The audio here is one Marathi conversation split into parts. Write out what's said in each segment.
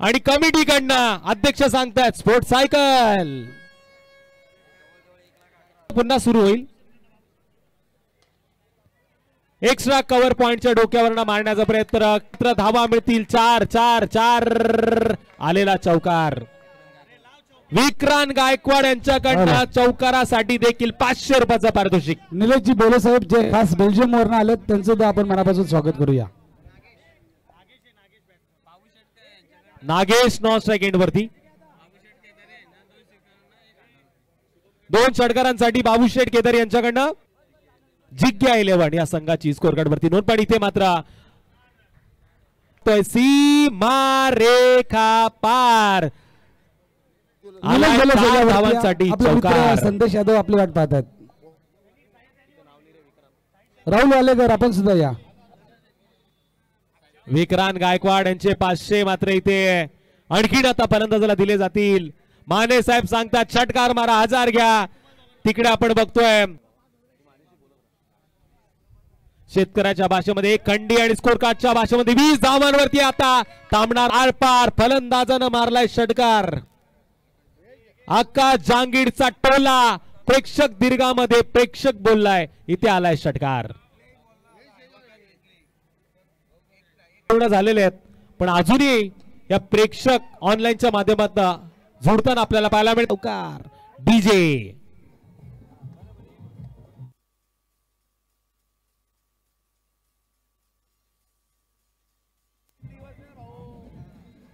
आणि कमिटीकडनं अध्यक्ष सांगतात स्पोर्ट सायकल पुन्हा सुरू होईल. एक्स्ट्रा कव्हर पॉइंटच्या डोक्यावरनं मारण्याचा प्रयत्न धावा मिळतील. 4-4-4 आलेला चौकार विक्रांत गायकवाड यांच्याकडनं चौकारासाठी देखील 500 रुपयाचं पारितोषिक. निलेशजी बोले साहेब जे खास बेल्जियम वरून आलेत त्यांचं आपण मनापासून स्वागत करूया. नागेश नॉन स्ट्राइक एंड वरती 2 षटकारांसाठी बाबूशेठ केदार यांच्याकडनं जिग्या 11 या संघाची स्कोर कार्ड वरती नोंद. पण इथे मात्र सीमा रेखा पार धावांसाठी चौकार. संदेश यादव आपली वाट पाहतात. राहुल वालेकर आपण सुद्धा या. विक्रांत गायकवाड यांचे 500 मात्र इथे आणखीन आता फलंदाजाला दिले जातील. माने साहेब सांगतात षटकार मारा 1000 घ्या. तिकडे आपण बघतोय शेतकऱ्याच्या भाषेमध्ये खंडी आणि स्कोर कार्डच्या भाषेमध्ये 20 धावांवरती आता थांबणार आरपार. फलंदाजानं मारलाय षटकार. आकाश जांगीडचा टोला प्रेक्षक दीर्घामध्ये प्रेक्षक बोललाय. इथे आलाय षटकार. पूर्ण झालेले आहेत पण अजूनही या प्रेक्षक ऑनलाईनच्या माध्यमातून जोडताना आपल्याला पाहायला मिळतो कार डीजे.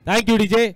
Thank you DJ.